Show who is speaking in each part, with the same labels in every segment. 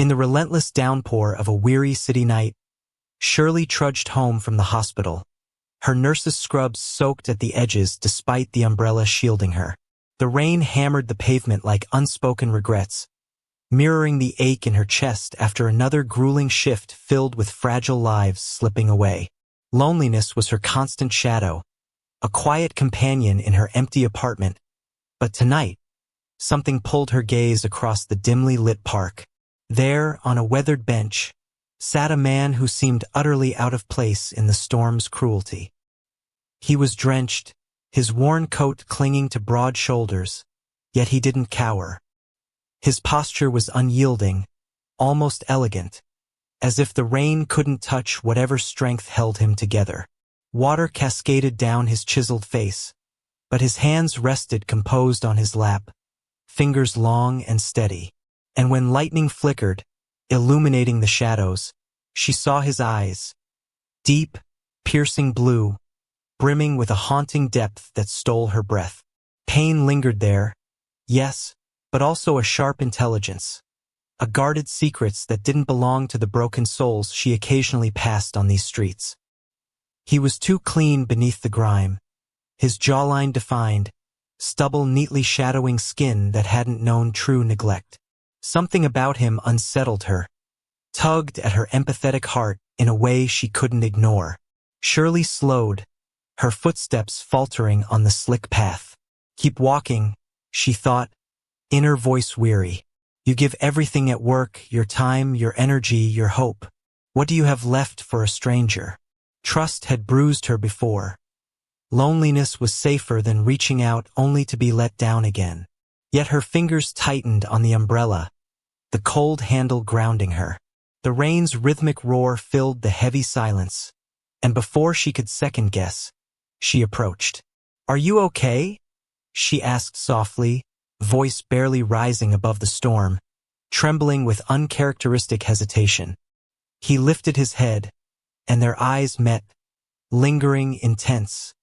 Speaker 1: In the relentless downpour of a weary city night, Shirley trudged home from the hospital, her nurse's scrubs soaked at the edges despite the umbrella shielding her. The rain hammered the pavement like unspoken regrets, mirroring the ache in her chest after another grueling shift filled with fragile lives slipping away. Loneliness was her constant shadow, a quiet companion in her empty apartment. But tonight, something pulled her gaze across the dimly lit park. There, on a weathered bench, sat a man who seemed utterly out of place in the storm's cruelty. He was drenched, his worn coat clinging to broad shoulders, yet he didn't cower. His posture was unyielding, almost elegant, as if the rain couldn't touch whatever strength held him together. Water cascaded down his chiseled face, but his hands rested composed on his lap, fingers long and steady. And when lightning flickered, illuminating the shadows, she saw his eyes, deep, piercing blue, brimming with a haunting depth that stole her breath. Pain lingered there, yes, but also a sharp intelligence, a guarded secrets that didn't belong to the broken souls she occasionally passed on these streets. He was too clean beneath the grime, his jawline defined, stubble neatly shadowing skin that hadn't known true neglect. Something about him unsettled her, tugged at her empathetic heart in a way she couldn't ignore. Shirley slowed, her footsteps faltering on the slick path. Keep walking, she thought, inner voice weary. You give everything at work, your time, your energy, your hope. What do you have left for a stranger? Trust had bruised her before. Loneliness was safer than reaching out only to be let down again. Yet her fingers tightened on the umbrella, the cold handle grounding her. The rain's rhythmic roar filled the heavy silence, and before she could second-guess, she approached. "Are you okay?" she asked softly, voice barely rising above the storm, trembling with uncharacteristic hesitation. He lifted his head, and their eyes met, lingering, intense,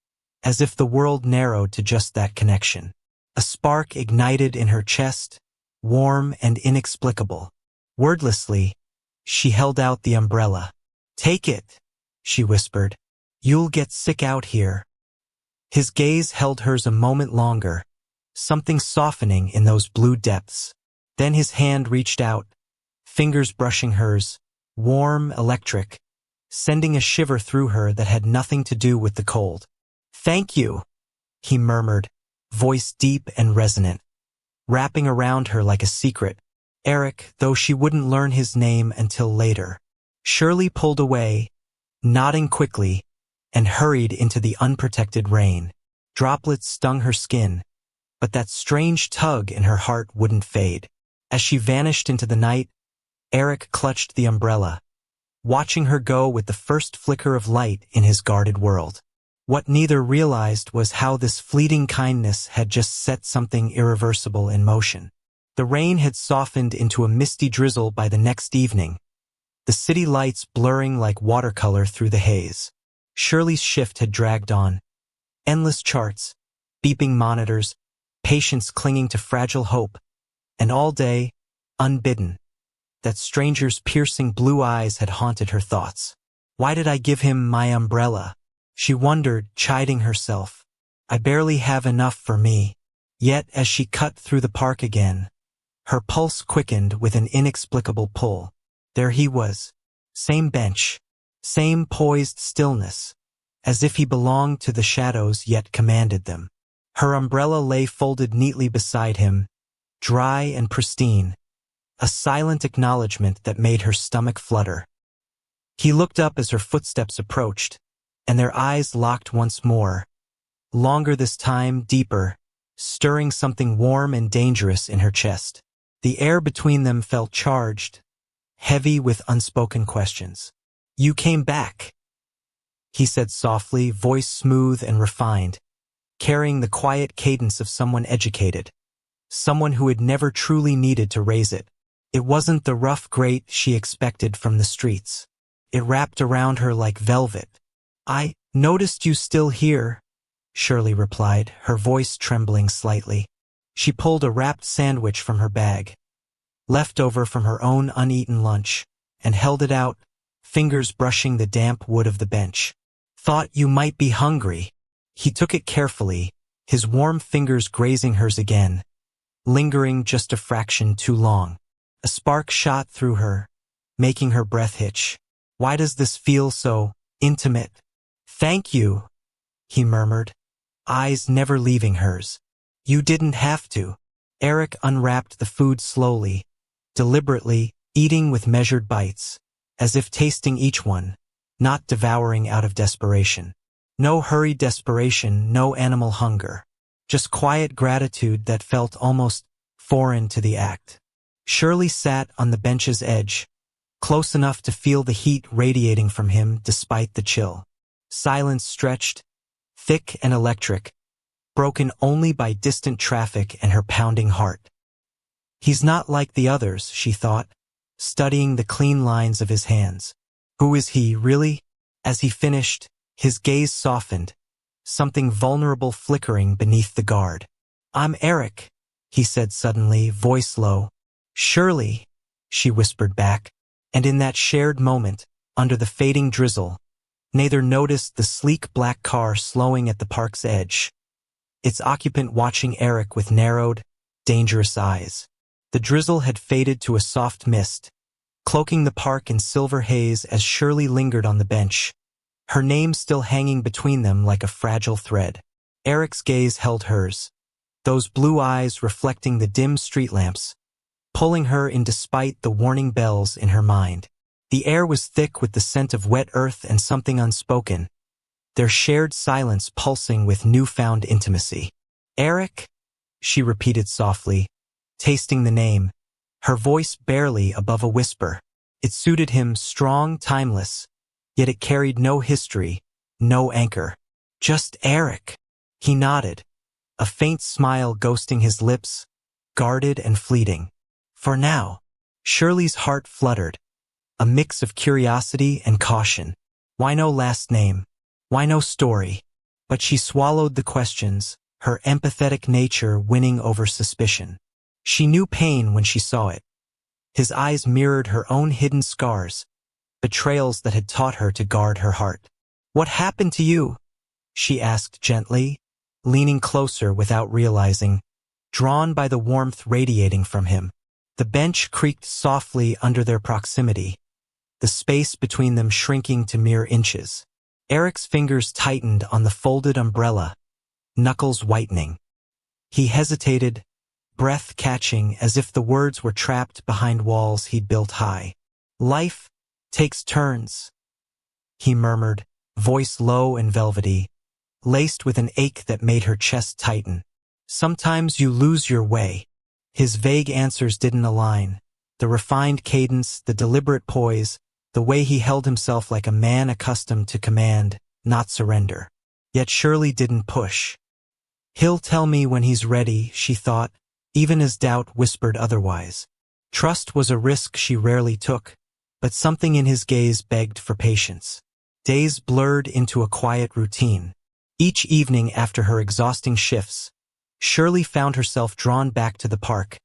Speaker 1: as if the world narrowed to just that connection. A spark ignited in her chest, warm and inexplicable. Wordlessly, she held out the umbrella. "Take it," she whispered. "You'll get sick out here." His gaze held hers a moment longer, something softening in those blue depths. Then his hand reached out, fingers brushing hers, warm, electric, sending a shiver through her that had nothing to do with the cold. "Thank you," he murmured, voice deep and resonant, wrapping around her like a secret. Eric, though she wouldn't learn his name until later. Shirley pulled away, nodding quickly, and hurried into the unprotected rain. Droplets stung her skin, but that strange tug in her heart wouldn't fade. As she vanished into the night, Eric clutched the umbrella, watching her go with the first flicker of light in his guarded world. What neither realized was how this fleeting kindness had just set something irreversible in motion. The rain had softened into a misty drizzle by the next evening, the city lights blurring like watercolor through the haze. Shirley's shift had dragged on. Endless charts, beeping monitors, patients clinging to fragile hope, and all day, unbidden, that stranger's piercing blue eyes had haunted her thoughts. Why did I give him my umbrella? She wondered, chiding herself. I barely have enough for me. Yet, as she cut through the park again, her pulse quickened with an inexplicable pull. There he was. Same bench. Same poised stillness, as if he belonged to the shadows yet commanded them. Her umbrella lay folded neatly beside him, dry and pristine, a silent acknowledgement that made her stomach flutter. He looked up as her footsteps approached, and their eyes locked once more, longer this time, deeper, stirring something warm and dangerous in her chest. The air between them felt charged, heavy with unspoken questions. "You came back," he said softly, voice smooth and refined, carrying the quiet cadence of someone educated, someone who had never truly needed to raise it. It wasn't the rough grate she expected from the streets. It wrapped around her like velvet. "I noticed you still here," Shirley replied, her voice trembling slightly. She pulled a wrapped sandwich from her bag, left over from her own uneaten lunch, and held it out, fingers brushing the damp wood of the bench. "Thought you might be hungry." He took it carefully, his warm fingers grazing hers again, lingering just a fraction too long. A spark shot through her, making her breath hitch. "Why does this feel so intimate?" "Thank you," he murmured, eyes never leaving hers. "You didn't have to." Eric unwrapped the food slowly, deliberately, eating with measured bites, as if tasting each one, not devouring out of desperation. No hurried desperation, no animal hunger. Just quiet gratitude that felt almost foreign to the act. Shirley sat on the bench's edge, close enough to feel the heat radiating from him despite the chill. Silence stretched, thick and electric, broken only by distant traffic and her pounding heart. He's not like the others, she thought, studying the clean lines of his hands. Who is he, really? As he finished, his gaze softened, something vulnerable flickering beneath the guard. "I'm Eric," he said suddenly, voice low. "Shirley," she whispered back, and in that shared moment, under the fading drizzle, neither noticed the sleek black car slowing at the park's edge, its occupant watching Eric with narrowed, dangerous eyes. The drizzle had faded to a soft mist, cloaking the park in silver haze as Shirley lingered on the bench, her name still hanging between them like a fragile thread. Eric's gaze held hers, those blue eyes reflecting the dim street lamps, pulling her in despite the warning bells in her mind. The air was thick with the scent of wet earth and something unspoken, their shared silence pulsing with newfound intimacy. "Eric?" she repeated softly, tasting the name, her voice barely above a whisper. It suited him, strong, timeless, yet it carried no history, no anchor. "Just Eric." He nodded, a faint smile ghosting his lips, guarded and fleeting. "For now." Shirley's heart fluttered, a mix of curiosity and caution. Why no last name? Why no story? But she swallowed the questions, her empathetic nature winning over suspicion. She knew pain when she saw it. His eyes mirrored her own hidden scars, betrayals that had taught her to guard her heart. "What happened to you?" she asked gently, leaning closer without realizing, drawn by the warmth radiating from him. The bench creaked softly under their proximity, the space between them shrinking to mere inches. Eric's fingers tightened on the folded umbrella, knuckles whitening. He hesitated, breath catching as if the words were trapped behind walls he'd built high. "Life takes turns," he murmured, voice low and velvety, laced with an ache that made her chest tighten. "Sometimes you lose your way." His vague answers didn't align. The refined cadence, the deliberate poise, the way he held himself like a man accustomed to command, not surrender. Yet Shirley didn't push. "He'll tell me when he's ready," she thought, even as doubt whispered otherwise. Trust was a risk she rarely took, but something in his gaze begged for patience. Days blurred into a quiet routine. Each evening after her exhausting shifts, Shirley found herself drawn back to the park,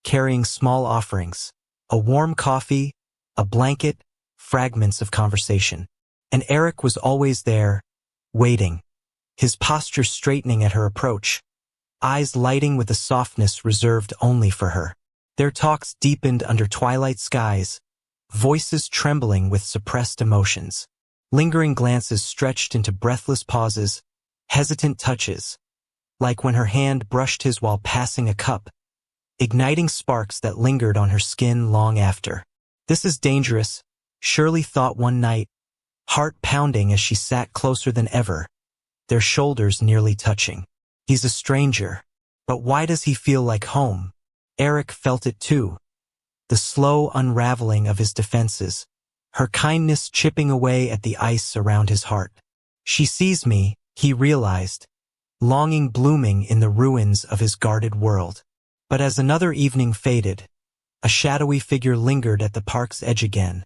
Speaker 1: carrying small offerings, a warm coffee, a blanket, fragments of conversation. And Eric was always there, waiting, his posture straightening at her approach, eyes lighting with a softness reserved only for her. Their talks deepened under twilight skies, voices trembling with suppressed emotions. Lingering glances stretched into breathless pauses, hesitant touches, like when her hand brushed his while passing a cup, igniting sparks that lingered on her skin long after. "This is dangerous," Shirley thought one night, heart pounding as she sat closer than ever, their shoulders nearly touching. "He's a stranger, but why does he feel like home?" Eric felt it too, the slow unraveling of his defenses, her kindness chipping away at the ice around his heart. "She sees me," he realized, longing blooming in the ruins of his guarded world. But as another evening faded, a shadowy figure lingered at the park's edge again,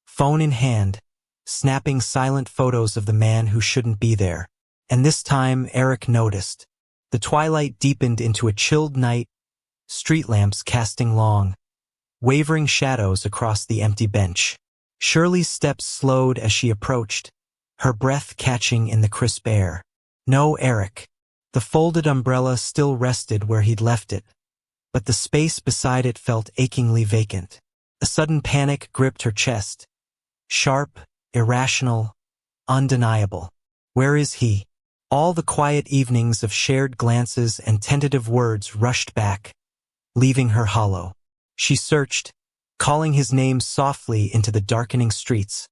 Speaker 1: phone in hand, snapping silent photos of the man who shouldn't be there. And this time Eric noticed. The twilight deepened into a chilled night, street lamps casting long, wavering shadows across the empty bench. Shirley's steps slowed as she approached, her breath catching in the crisp air. No, Eric. The folded umbrella still rested where he'd left it, but the space beside it felt achingly vacant. A sudden panic gripped her chest. Sharp, irrational, undeniable. Where is he? All the quiet evenings of shared glances and tentative words rushed back, leaving her hollow. She searched, calling his name softly into the darkening streets,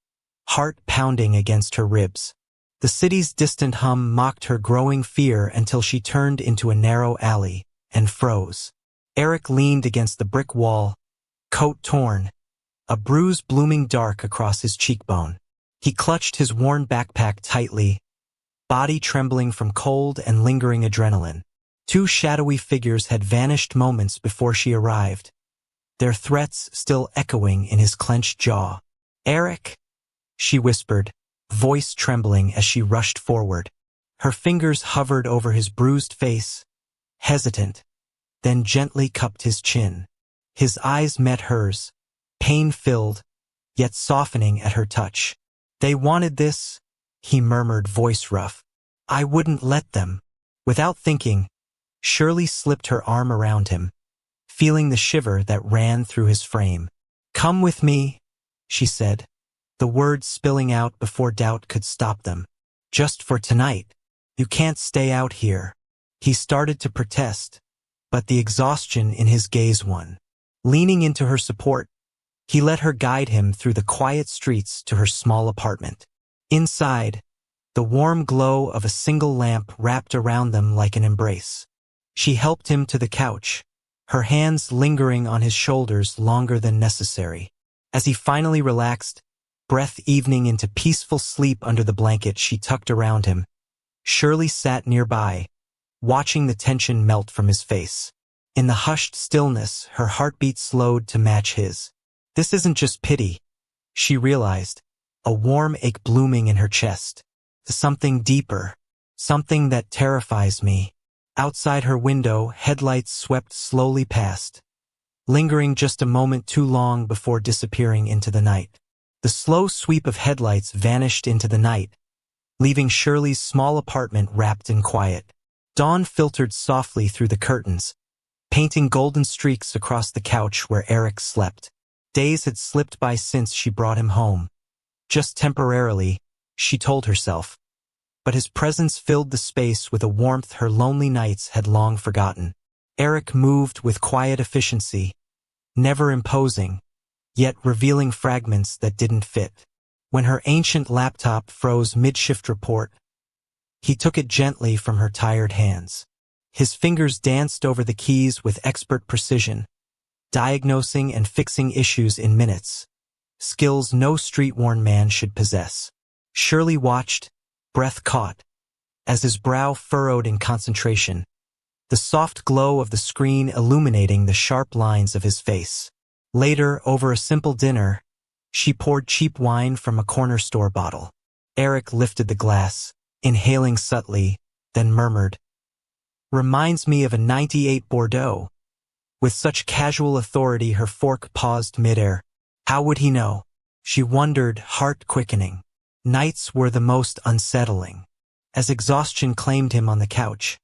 Speaker 1: heart pounding against her ribs. The city's distant hum mocked her growing fear until she turned into a narrow alley and froze. Eric leaned against the brick wall, coat torn, a bruise blooming dark across his cheekbone. He clutched his worn backpack tightly, body trembling from cold and lingering adrenaline. Two shadowy figures had vanished moments before she arrived, their threats still echoing in his clenched jaw. "Eric," she whispered, voice trembling as she rushed forward. Her fingers hovered over his bruised face, hesitant, then gently cupped his chin. His eyes met hers, pain-filled, yet softening at her touch. "They wanted this," he murmured, voice rough. "I wouldn't let them." Without thinking, Shirley slipped her arm around him, feeling the shiver that ran through his frame. "Come with me," she said, the words spilling out before doubt could stop them. "Just for tonight. You can't stay out here." He started to protest, but the exhaustion in his gaze won. Leaning into her support, he let her guide him through the quiet streets to her small apartment. Inside, the warm glow of a single lamp wrapped around them like an embrace. She helped him to the couch, her hands lingering on his shoulders longer than necessary. As he finally relaxed, breath evening into peaceful sleep under the blanket she tucked around him, Shirley sat nearby, watching the tension melt from his face. In the hushed stillness, her heartbeat slowed to match his. This isn't just pity, she realized, a warm ache blooming in her chest. Something deeper, something that terrifies me. Outside her window, headlights swept slowly past, lingering just a moment too long before disappearing into the night. The slow sweep of headlights vanished into the night, leaving Shirley's small apartment wrapped in quiet. Dawn filtered softly through the curtains, painting golden streaks across the couch where Eric slept. Days had slipped by since she brought him home. Just temporarily, she told herself, but his presence filled the space with a warmth her lonely nights had long forgotten. Eric moved with quiet efficiency, never imposing, yet revealing fragments that didn't fit. When her ancient laptop froze mid-shift report, he took it gently from her tired hands. His fingers danced over the keys with expert precision, diagnosing and fixing issues in minutes, skills no street-worn man should possess. Shirley watched, breath caught, as his brow furrowed in concentration, the soft glow of the screen illuminating the sharp lines of his face. Later, over a simple dinner, she poured cheap wine from a corner store bottle. Eric lifted the glass, inhaling subtly, then murmured, "Reminds me of a '98 Bordeaux." With such casual authority her fork paused midair. How would he know? She wondered, heart quickening. Nights were the most unsettling. As exhaustion claimed him on the couch,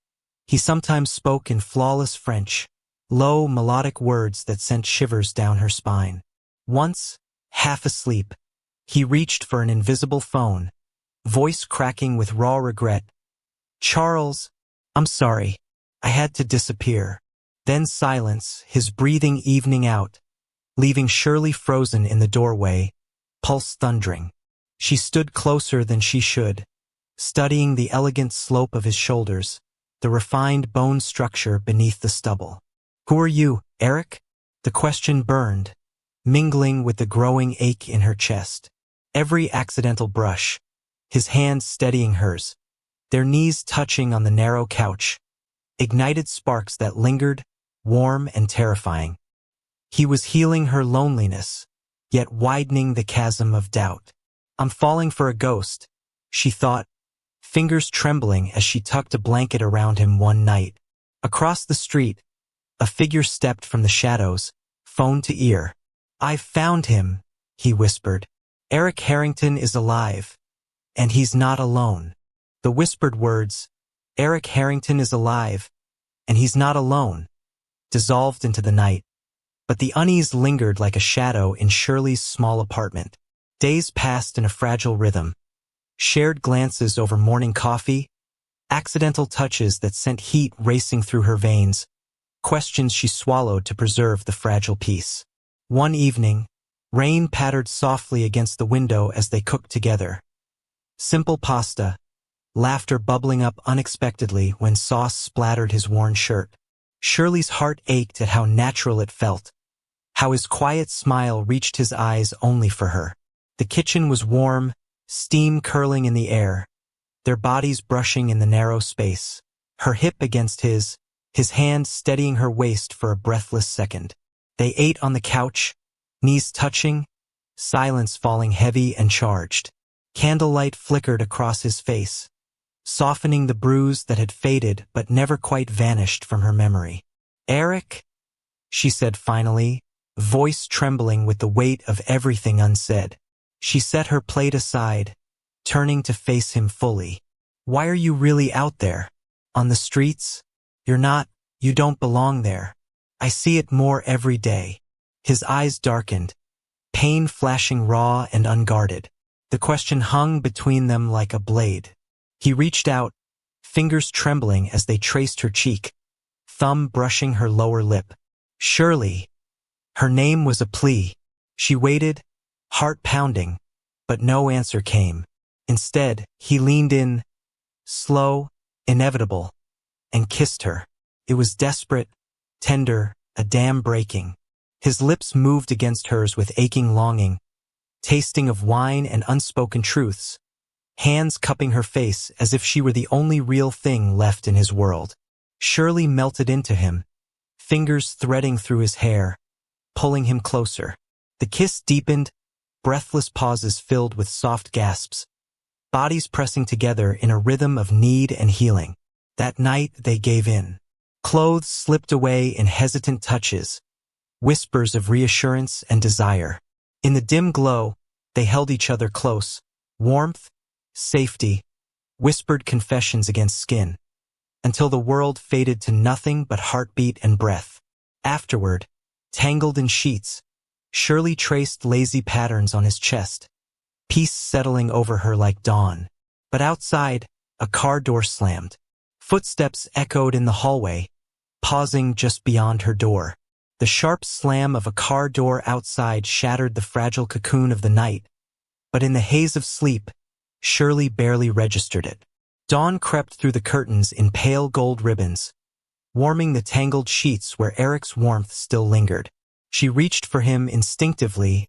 Speaker 1: he sometimes spoke in flawless French, low, melodic words that sent shivers down her spine. Once, half asleep, he reached for an invisible phone, voice cracking with raw regret. "Charles, I'm sorry. I had to disappear." Then silence, his breathing evening out, leaving Shirley frozen in the doorway, pulse thundering. She stood closer than she should, studying the elegant slope of his shoulders, the refined bone structure beneath the stubble. "Who are you, Eric?" The question burned, mingling with the growing ache in her chest. Every accidental brush, his hands steadying hers, their knees touching on the narrow couch, ignited sparks that lingered, warm and terrifying. He was healing her loneliness, yet widening the chasm of doubt. "I'm falling for a ghost," she thought, fingers trembling as she tucked a blanket around him one night. Across the street, a figure stepped from the shadows, phone to ear. "I've found him," he whispered. "Eric Harrington is alive. And he's not alone." The whispered words, "Eric Harrington is alive, and he's not alone," dissolved into the night. But the unease lingered like a shadow in Shirley's small apartment. Days passed in a fragile rhythm. Shared glances over morning coffee, accidental touches that sent heat racing through her veins, questions she swallowed to preserve the fragile peace. One evening, rain pattered softly against the window as they cooked together. Simple pasta, laughter bubbling up unexpectedly when sauce splattered his worn shirt. Shirley's heart ached at how natural it felt, how his quiet smile reached his eyes only for her. The kitchen was warm, steam curling in the air, their bodies brushing in the narrow space, her hip against his hand steadying her waist for a breathless second. They ate on the couch, knees touching, silence falling heavy and charged. Candlelight flickered across his face, softening the bruise that had faded but never quite vanished from her memory. "Eric," she said finally, voice trembling with the weight of everything unsaid. She set her plate aside, turning to face him fully. "Why are you really out there? On the streets? You don't belong there. I see it more every day." His eyes darkened, pain flashing raw and unguarded. The question hung between them like a blade. He reached out, fingers trembling as they traced her cheek, thumb brushing her lower lip. "Shirley." Her name was a plea. She waited, heart pounding, but no answer came. Instead, he leaned in, slow, inevitable, and kissed her. It was desperate, tender, a dam breaking. His lips moved against hers with aching longing, tasting of wine and unspoken truths, hands cupping her face as if she were the only real thing left in his world. Shirley melted into him, fingers threading through his hair, pulling him closer. The kiss deepened, breathless pauses filled with soft gasps, bodies pressing together in a rhythm of need and healing. That night they gave in. Clothes slipped away in hesitant touches, whispers of reassurance and desire. In the dim glow, they held each other close, warmth, safety, whispered confessions against skin, until the world faded to nothing but heartbeat and breath. Afterward, tangled in sheets, Shirley traced lazy patterns on his chest, peace settling over her like dawn. But outside, a car door slammed. Footsteps echoed in the hallway, pausing just beyond her door. The sharp slam of a car door outside shattered the fragile cocoon of the night, but in the haze of sleep, Shirley barely registered it. Dawn crept through the curtains in pale gold ribbons, warming the tangled sheets where Eric's warmth still lingered. She reached for him instinctively,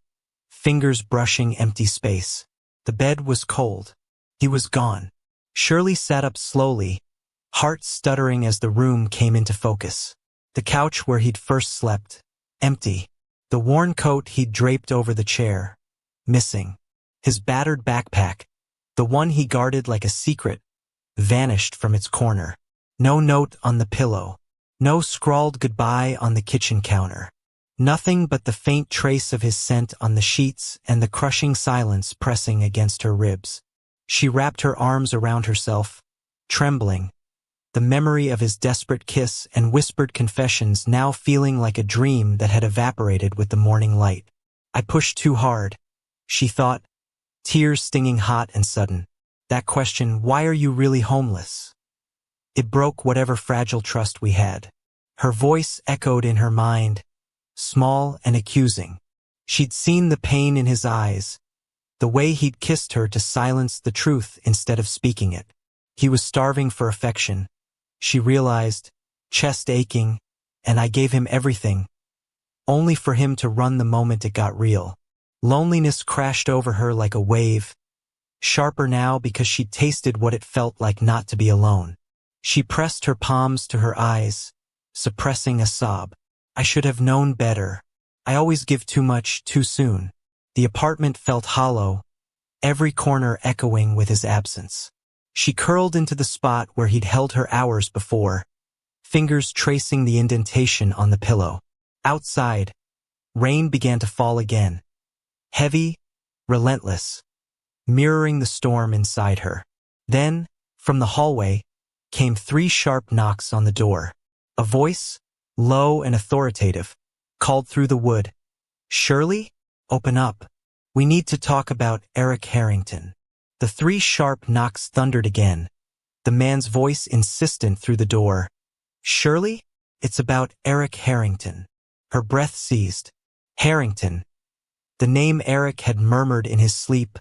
Speaker 1: fingers brushing empty space. The bed was cold. He was gone. Shirley sat up slowly, heart stuttering as the room came into focus. The couch where he'd first slept, empty. The worn coat he'd draped over the chair, missing. His battered backpack, the one he guarded like a secret, vanished from its corner. No note on the pillow. No scrawled goodbye on the kitchen counter. Nothing but the faint trace of his scent on the sheets and the crushing silence pressing against her ribs. She wrapped her arms around herself, trembling, the memory of his desperate kiss and whispered confessions now feeling like a dream that had evaporated with the morning light. "I pushed too hard," she thought, tears stinging hot and sudden. That question, "Why are you really homeless?" It broke whatever fragile trust we had. Her voice echoed in her mind, small and accusing. She'd seen the pain in his eyes, the way he'd kissed her to silence the truth instead of speaking it. He was starving for affection, she realized, chest aching, and I gave him everything, only for him to run the moment it got real. Loneliness crashed over her like a wave, sharper now because she'd tasted what it felt like not to be alone. She pressed her palms to her eyes, suppressing a sob. "I should have known better. I always give too much, too soon." The apartment felt hollow, every corner echoing with his absence. She curled into the spot where he'd held her hours before, fingers tracing the indentation on the pillow. Outside, Rain began to fall again. Heavy, relentless, mirroring the storm inside her. Then, from the hallway, came 3 sharp knocks on the door. A voice, low and authoritative, called through the wood. "Shirley? Open up. We need to talk about Eric Harrington." The 3 sharp knocks thundered again, the man's voice insistent through the door. "Shirley? It's about Eric Harrington." Her breath seized. Harrington. The name Eric had murmured in his sleep,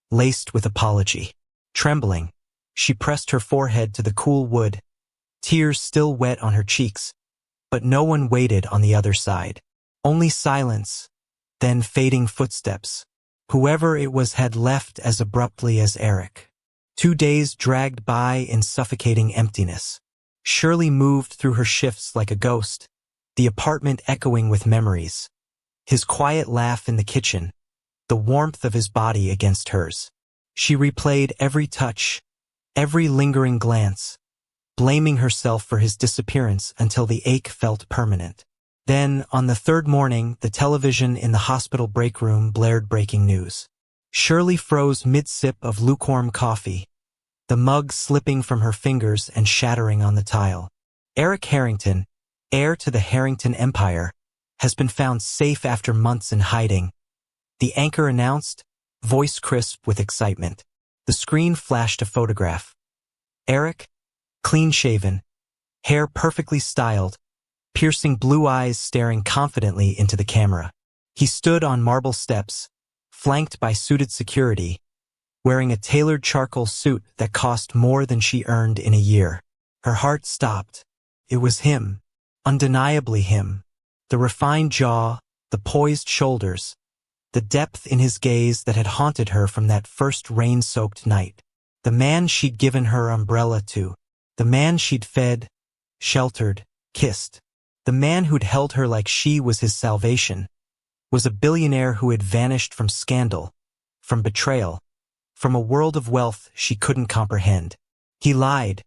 Speaker 1: laced with apology. Trembling, she pressed her forehead to the cool wood, tears still wet on her cheeks, but no one waited on the other side. Only silence, then fading footsteps. Whoever it was had left as abruptly as Eric. 2 days dragged by in suffocating emptiness. Shirley moved through her shifts like a ghost, the apartment echoing with memories. His quiet laugh in the kitchen, the warmth of his body against hers. She replayed every touch, every lingering glance, blaming herself for his disappearance until the ache felt permanent. Then, on the 3rd morning, the television in the hospital break room blared breaking news. Shirley froze mid-sip of lukewarm coffee, the mug slipping from her fingers and shattering on the tile. Eric Harrington, heir to the Harrington Empire, has been found safe after months in hiding, the anchor announced, voice crisp with excitement. The screen flashed a photograph. Eric, clean-shaven, hair perfectly styled, piercing blue eyes staring confidently into the camera. He stood on marble steps, flanked by suited security, wearing a tailored charcoal suit that cost more than she earned in a year. Her heart stopped. It was him, undeniably him. The refined jaw, the poised shoulders, the depth in his gaze that had haunted her from that first rain-soaked night. The man she'd given her umbrella to. The man she'd fed, sheltered, kissed. The man who'd held her like she was his salvation, was a billionaire who had vanished from scandal, from betrayal, from a world of wealth she couldn't comprehend. He lied.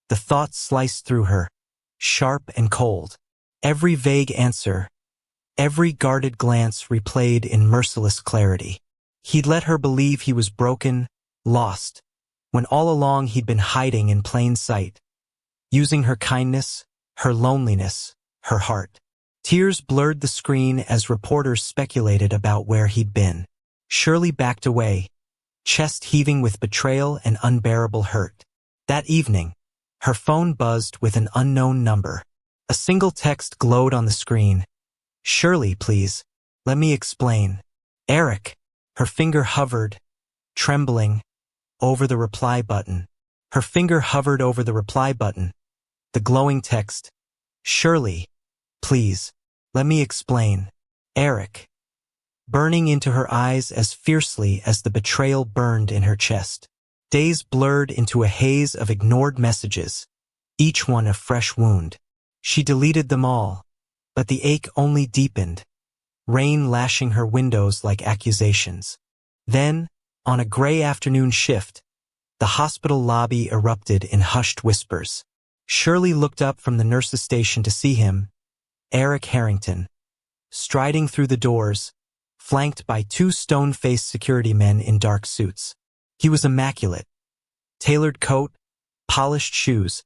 Speaker 1: The thought sliced through her, sharp and cold. Every vague answer, every guarded glance replayed in merciless clarity. He'd let her believe he was broken, lost, when all along he'd been hiding in plain sight, using her kindness, her loneliness, her heart. Tears blurred the screen as reporters speculated about where he'd been. Shirley backed away, chest heaving with betrayal and unbearable hurt. That evening, her phone buzzed with an unknown number. A single text glowed on the screen. "Shirley, please. Let me explain." "Eric." Her finger hovered, trembling, over the reply button. Her finger hovered over the reply button. The glowing text. "Shirley, please. Let me explain." Eric. Burning into her eyes as fiercely as the betrayal burned in her chest. Days blurred into a haze of ignored messages, each one a fresh wound. She deleted them all, but the ache only deepened, rain lashing her windows like accusations. Then, on a gray afternoon shift, the hospital lobby erupted in hushed whispers. Shirley looked up from the nurse's station to see him, Eric Harrington, striding through the doors, flanked by 2 stone-faced security men in dark suits. He was immaculate. Tailored coat, polished shoes,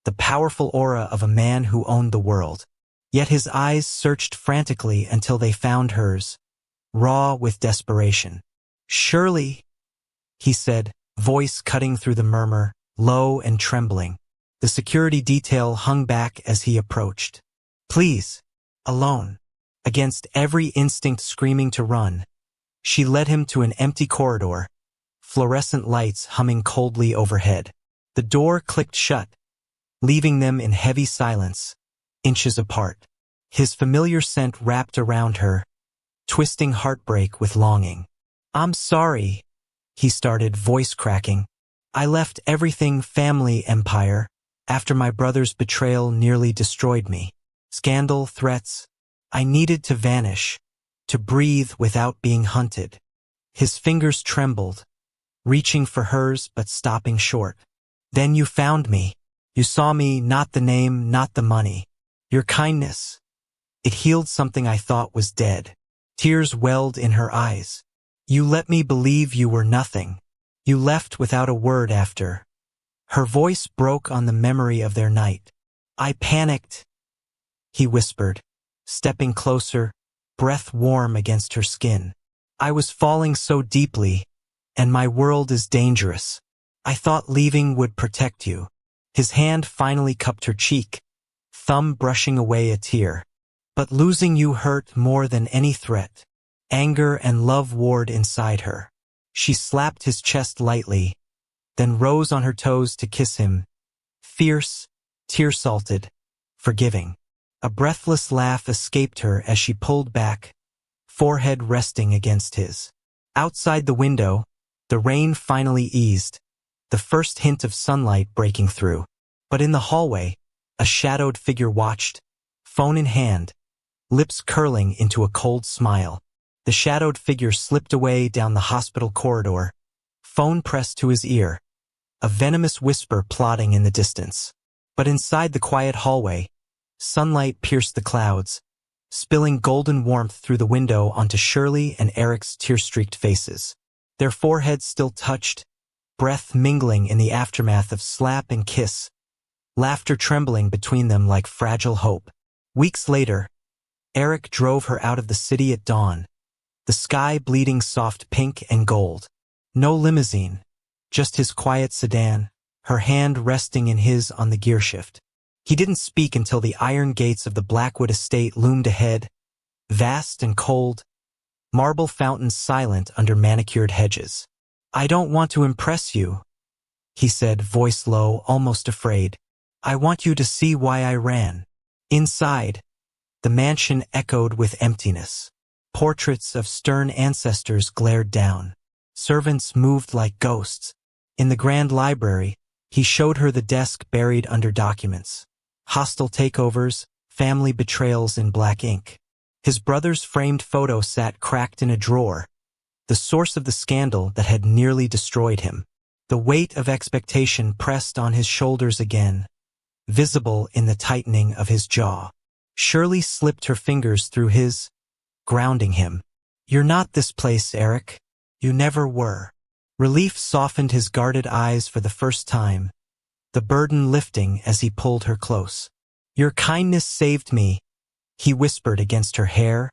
Speaker 1: the powerful aura of a man who owned the world. Yet his eyes searched frantically until they found hers, raw with desperation. "Shirley," he said, voice cutting through the murmur, low and trembling. The security detail hung back as he approached. "Please, alone." Against every instinct screaming to run, she led him to an empty corridor, fluorescent lights humming coldly overhead. The door clicked shut, leaving them in heavy silence, inches apart. His familiar scent wrapped around her, twisting heartbreak with longing. "I'm sorry," he started, voice cracking. "I left everything family empire after my brother's betrayal nearly destroyed me. Scandal, threats. I needed to vanish, to breathe without being hunted." His fingers trembled, reaching for hers but stopping short. "Then you found me. You saw me, not the name, not the money. Your kindness. It healed something I thought was dead." Tears welled in her eyes. You let me believe you were nothing. You left without a word after. Her voice broke on the memory of their night. I panicked, he whispered, stepping closer, breath warm against her skin. I was falling so deeply, and my world is dangerous. I thought leaving would protect you. His hand finally cupped her cheek, thumb brushing away a tear. But losing you hurt more than any threat. Anger and love warred inside her. She slapped his chest lightly, then rose on her toes to kiss him, fierce, tear-salted, forgiving. A breathless laugh escaped her as she pulled back, forehead resting against his. Outside the window, the rain finally eased, the first hint of sunlight breaking through. But in the hallway, a shadowed figure watched, phone in hand, lips curling into a cold smile. The shadowed figure slipped away down the hospital corridor, phone pressed to his ear, a venomous whisper plodding in the distance. But inside the quiet hallway, sunlight pierced the clouds, spilling golden warmth through the window onto Shirley and Eric's tear-streaked faces. Their foreheads still touched, breath mingling in the aftermath of slap and kiss, laughter trembling between them like fragile hope. Weeks later, Eric drove her out of the city at dawn, the sky bleeding soft pink and gold. No limousine, just his quiet sedan, her hand resting in his on the gearshift. He didn't speak until the iron gates of the Blackwood estate loomed ahead, vast and cold, marble fountains silent under manicured hedges. I don't want to impress you, he said, voice low, almost afraid. I want you to see why I ran. Inside, the mansion echoed with emptiness. Portraits of stern ancestors glared down. Servants moved like ghosts. In the grand library, he showed her the desk buried under documents. Hostile takeovers, family betrayals in black ink. His brother's framed photo sat cracked in a drawer, the source of the scandal that had nearly destroyed him. The weight of expectation pressed on his shoulders again, visible in the tightening of his jaw. Shirley slipped her fingers through his, grounding him. You're not this place, Eric. You never were. Relief softened his guarded eyes for the first time, the burden lifting as he pulled her close. Your kindness saved me, he whispered against her hair,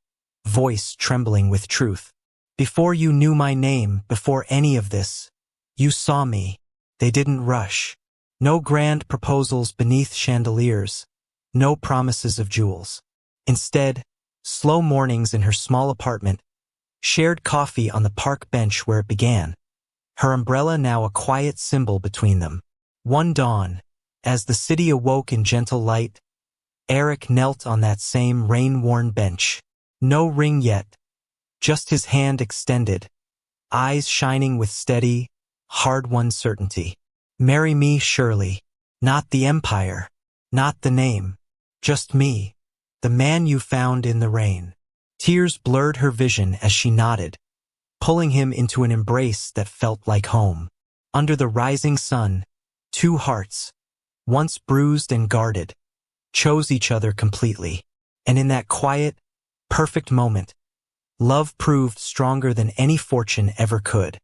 Speaker 1: voice trembling with truth. Before you knew my name, before any of this, you saw me. They didn't rush. No grand proposals beneath chandeliers, no promises of jewels. Instead, slow mornings in her small apartment, shared coffee on the park bench where it began, her umbrella now a quiet symbol between them. One dawn, as the city awoke in gentle light, Eric knelt on that same rain-worn bench. No ring yet, just his hand extended, eyes shining with steady, hard-won certainty. Marry me, Shirley. Not the empire, not the name, just me, the man you found in the rain. Tears blurred her vision as she nodded, pulling him into an embrace that felt like home. Under the rising sun, two hearts, once bruised and guarded, chose each other completely. And in that quiet, perfect moment, love proved stronger than any fortune ever could.